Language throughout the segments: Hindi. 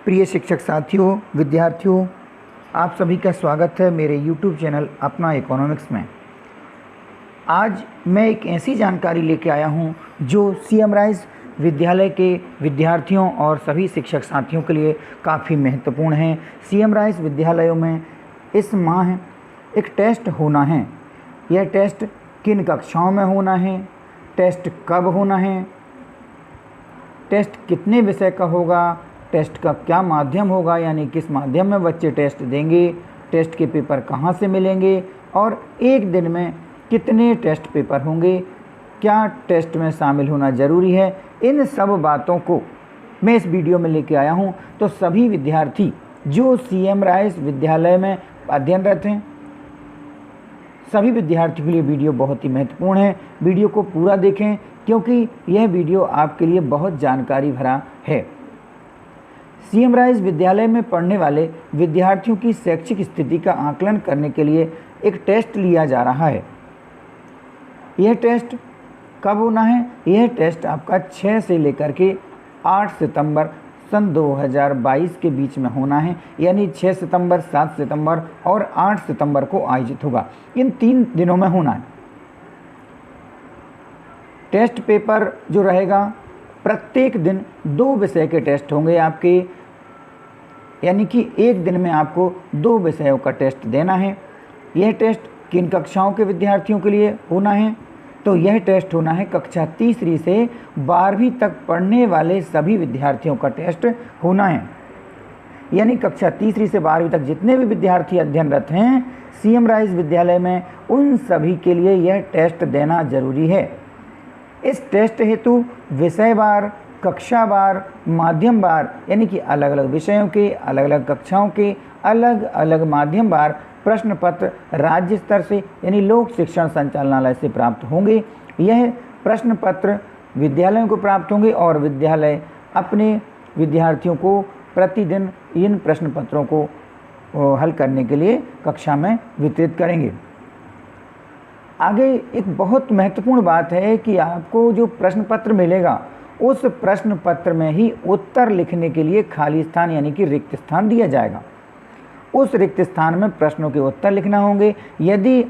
प्रिय शिक्षक साथियों, विद्यार्थियों, आप सभी का स्वागत है मेरे YouTube चैनल अपना इकोनॉमिक्स में। आज मैं एक ऐसी जानकारी लेके आया हूँ जो सीएम राइस विद्यालय के विद्यार्थियों और सभी शिक्षक साथियों के लिए काफ़ी महत्वपूर्ण है। सीएम राइस विद्यालयों में इस माह एक टेस्ट होना है। यह टेस्ट किन कक्षाओं में होना है, टेस्ट कब होना है, टेस्ट कितने विषय का होगा, टेस्ट का क्या माध्यम होगा, यानी किस माध्यम में बच्चे टेस्ट देंगे, टेस्ट के पेपर कहाँ से मिलेंगे और एक दिन में कितने टेस्ट पेपर होंगे, क्या टेस्ट में शामिल होना ज़रूरी है, इन सब बातों को मैं इस वीडियो में लेके आया हूँ। तो सभी विद्यार्थी जो सीएम राइस विद्यालय में अध्ययनरत हैं, सभी विद्यार्थियों के लिए वीडियो बहुत ही महत्वपूर्ण है। वीडियो को पूरा देखें क्योंकि यह वीडियो आपके लिए बहुत जानकारी भरा है। सीएम राइस विद्यालय में पढ़ने वाले विद्यार्थियों की शैक्षिक स्थिति का आकलन करने के लिए एक टेस्ट लिया जा रहा है। यह टेस्ट कब होना है? यह टेस्ट आपका 6 से लेकर के 8 सितंबर सन 2022 के बीच में होना है, यानी 6 सितंबर, 7 सितंबर और 8 सितंबर को आयोजित होगा। इन 3 दिनों में होना है। टेस्ट पेपर जो रहेगा, प्रत्येक दिन 2 विषय के टेस्ट होंगे आपके, यानी कि एक दिन में आपको 2 विषयों का टेस्ट देना है। यह टेस्ट किन कक्षाओं के विद्यार्थियों के लिए होना है? तो यह टेस्ट होना है कक्षा तीसरी से 12वीं तक पढ़ने वाले सभी विद्यार्थियों का टेस्ट होना है। यानी कक्षा तीसरी से 12वीं तक जितने भी विद्यार्थी अध्ययनरत हैं सीएम राइस विद्यालय में, उन सभी के लिए यह टेस्ट देना जरूरी है। इस टेस्ट हेतु विषयवार, कक्षावार, माध्यमवार, यानी कि अलग अलग विषयों के, अलग अलग कक्षाओं के, अलग अलग माध्यमवार प्रश्न पत्र राज्य स्तर से यानी लोक शिक्षण संचालनालय से प्राप्त होंगे। यह प्रश्न पत्र विद्यालयों को प्राप्त होंगे और विद्यालय अपने विद्यार्थियों को प्रतिदिन इन प्रश्न पत्रों को हल करने के लिए कक्षा में वितरित करेंगे। आगे एक बहुत महत्वपूर्ण बात है कि आपको जो प्रश्न पत्र मिलेगा उस प्रश्न पत्र में ही उत्तर लिखने के लिए खाली स्थान यानी कि रिक्त स्थान दिया जाएगा। उस रिक्त स्थान में प्रश्नों के उत्तर लिखना होंगे। यदि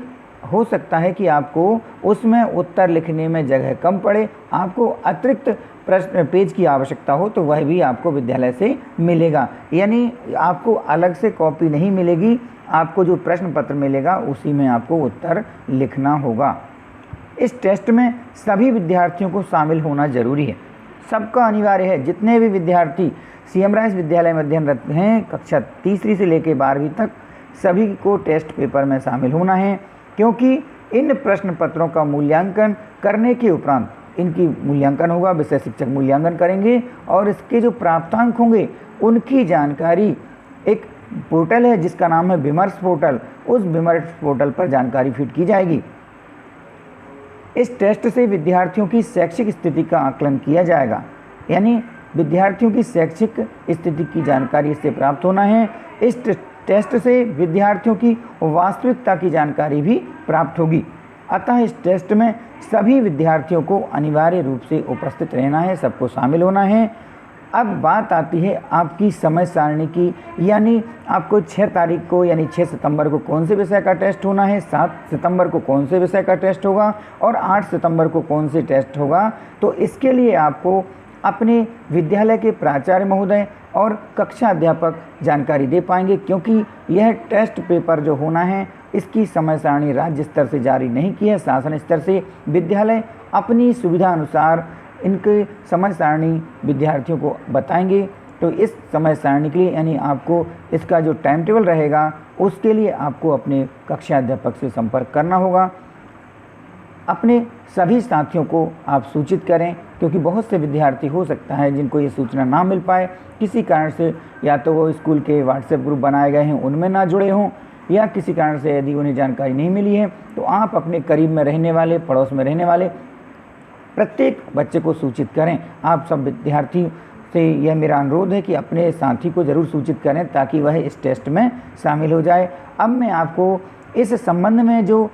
हो सकता है कि आपको उसमें उत्तर लिखने में जगह कम पड़े, आपको अतिरिक्त प्रश्न पेज की आवश्यकता हो, तो वह भी आपको विद्यालय से मिलेगा। यानी आपको अलग से कॉपी नहीं मिलेगी, आपको जो प्रश्न पत्र मिलेगा उसी में आपको उत्तर लिखना होगा। इस टेस्ट में सभी विद्यार्थियों को शामिल होना जरूरी है, सबका अनिवार्य है। जितने भी विद्यार्थी सीएम राइस विद्यालय में अध्ययनरत हैं कक्षा तीसरी से लेकर 12वीं तक, सभी को टेस्ट पेपर में शामिल होना है, क्योंकि इन प्रश्न पत्रों का मूल्यांकन करने के उपरांत इनकी मूल्यांकन होगा, विषय शिक्षक मूल्यांकन करेंगे और इसके जो प्राप्तांक होंगे उनकी जानकारी एक पोर्टल है जिसका नाम है विमर्श पोर्टल, उस विमर्श पोर्टल पर जानकारी फीड की जाएगी। इस टेस्ट से विद्यार्थियों की शैक्षिक स्थिति का आकलन किया जाएगा, यानी विद्यार्थियों की शैक्षिक स्थिति की जानकारी इससे प्राप्त होना है। इस टेस्ट से विद्यार्थियों की वास्तविकता की जानकारी भी प्राप्त होगी। अतः इस टेस्ट में सभी विद्यार्थियों को अनिवार्य रूप से उपस्थित रहना है, सबको शामिल होना है। अब बात आती है आपकी समय सारणी की, यानी आपको 6 तारीख को यानी 6 सितंबर को कौन से विषय का टेस्ट होना है, 7 सितंबर को कौन से विषय का टेस्ट होगा और 8 सितंबर को कौन से टेस्ट होगा। तो इसके लिए आपको अपने विद्यालय के प्राचार्य महोदय और कक्षा अध्यापक जानकारी दे पाएंगे, क्योंकि यह टेस्ट पेपर जो होना है इसकी समय सारणी राज्य स्तर से जारी नहीं की है, शासन स्तर से। विद्यालय अपनी सुविधा अनुसार इनके समय सारणी विद्यार्थियों को बताएंगे। तो इस समय सारणी के लिए यानी आपको इसका जो टाइम टेबल रहेगा उसके लिए आपको अपने कक्षा अध्यापक से संपर्क करना होगा। अपने सभी साथियों को आप सूचित करें, क्योंकि बहुत से विद्यार्थी हो सकता है जिनको ये सूचना ना मिल पाए किसी कारण से, या तो वो स्कूल के व्हाट्सएप ग्रुप बनाए गए हैं उनमें ना जुड़े हों, या किसी कारण से यदि उन्हें जानकारी नहीं मिली है, तो आप अपने करीब में रहने वाले, पड़ोस में रहने वाले प्रत्येक बच्चे को सूचित करें। आप सब विद्यार्थी से यह मेरा अनुरोध है कि अपने साथी को ज़रूर सूचित करें ताकि वह इस टेस्ट में शामिल हो जाए। अब मैं आपको इस संबंध में जो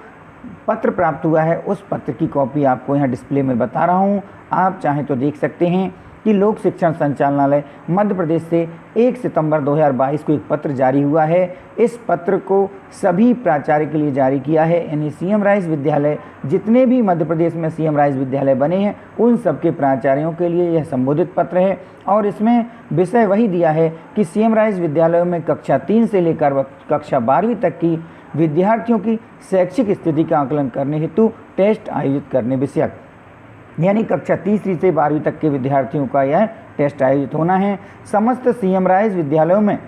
पत्र प्राप्त हुआ है उस पत्र की कॉपी आपको यहाँ डिस्प्ले में बता रहा हूँ, आप चाहें तो देख सकते हैं। कि लोक शिक्षण संचालनालय मध्य प्रदेश से 1 सितंबर 2022 को एक पत्र जारी हुआ है। इस पत्र को सभी प्राचार्य के लिए जारी किया है, यानी सीएम राइस विद्यालय, जितने भी मध्य प्रदेश में सीएम राइस विद्यालय बने हैं उन सबके प्राचार्यों के लिए यह संबोधित पत्र है। और इसमें विषय वही दिया है कि सीएम राइस विद्यालयों में कक्षा 3 से लेकर कक्षा 12वीं तक की विद्यार्थियों की शैक्षिक स्थिति का आकलन करने हेतु टेस्ट आयोजित करने विषयक, यानी कक्षा तीसरी से 12वीं तक के विद्यार्थियों का यह टेस्ट आयोजित होना है। समस्त सीएम राइस विद्यालयों में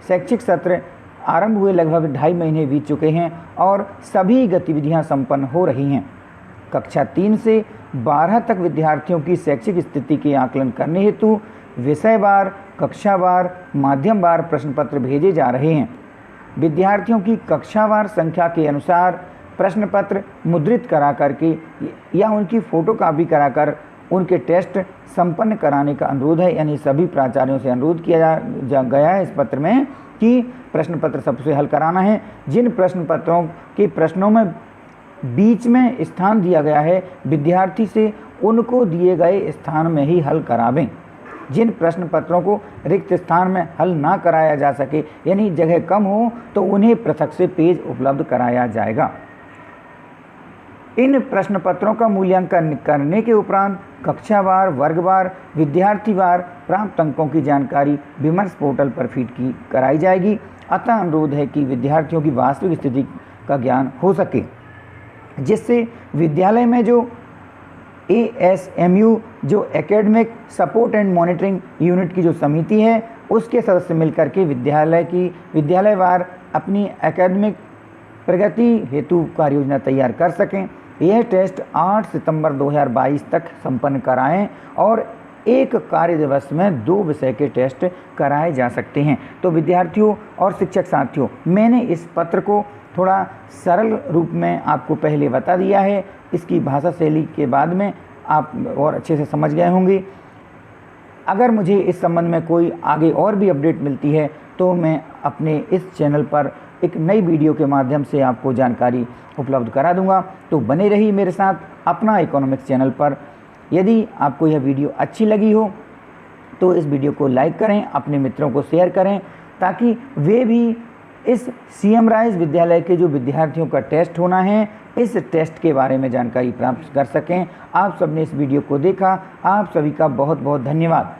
शैक्षिक सत्र आरंभ हुए लगभग 2.5 महीने बीत चुके हैं और सभी गतिविधियां संपन्न हो रही हैं। कक्षा 3 से 12 तक विद्यार्थियों की शैक्षिक स्थिति के आकलन करने हेतु विषयवार, कक्षावार, माध्यमवार प्रश्न पत्र भेजे जा रहे हैं। विद्यार्थियों की कक्षावार संख्या के अनुसार प्रश्न पत्र मुद्रित करा करके या उनकी फोटोकॉपी कराकर उनके टेस्ट संपन्न कराने का अनुरोध है। यानी सभी प्राचार्यों से अनुरोध किया गया है इस पत्र में कि प्रश्न पत्र सबसे हल कराना है। जिन प्रश्न पत्रों के प्रश्नों में बीच में स्थान दिया गया है, विद्यार्थी से उनको दिए गए स्थान में ही हल करावें। जिन प्रश्न पत्रों को रिक्त स्थान में हल ना कराया जा सके, यानी जगह कम हो, तो उन्हें पृथक से पेज उपलब्ध कराया जाएगा। इन प्रश्न पत्रों का मूल्यांकन करने के उपरांत कक्षावार, वर्गवार, विद्यार्थीवार प्राप्त अंकों की जानकारी विमर्श पोर्टल पर फीड कराई जाएगी। अतः अनुरोध है कि विद्यार्थियों की वास्तविक स्थिति का ज्ञान हो सके, जिससे विद्यालय में जो ASMU जो academic support and monitoring unit की जो समिति है, उसके सदस्य मिलकर के विद्यालयवार अपनी एकेडमिक प्रगति हेतु कार्य योजना तैयार कर सकें। यह टेस्ट 8 सितंबर 2022 तक संपन्न कराएं और एक कार्य दिवस में 2 विषय के टेस्ट कराए जा सकते हैं। तो विद्यार्थियों और शिक्षक साथियों, मैंने इस पत्र को थोड़ा सरल रूप में आपको पहले बता दिया है। इसकी भाषा शैली के बाद में आप और अच्छे से समझ गए होंगे। अगर मुझे इस संबंध में कोई आगे और भी अपडेट मिलती है तो मैं अपने इस चैनल पर एक नई वीडियो के माध्यम से आपको जानकारी उपलब्ध करा दूंगा। तो बने रहिए मेरे साथ अपना इकोनॉमिक्स चैनल पर। यदि आपको यह वीडियो अच्छी लगी हो तो इस वीडियो को लाइक करें, अपने मित्रों को शेयर करें, ताकि वे भी इस सीएम राइस विद्यालय के जो विद्यार्थियों का टेस्ट होना है, इस टेस्ट के बारे में जानकारी प्राप्त कर सकें। आप सबने इस वीडियो को देखा, आप सभी का बहुत बहुत धन्यवाद।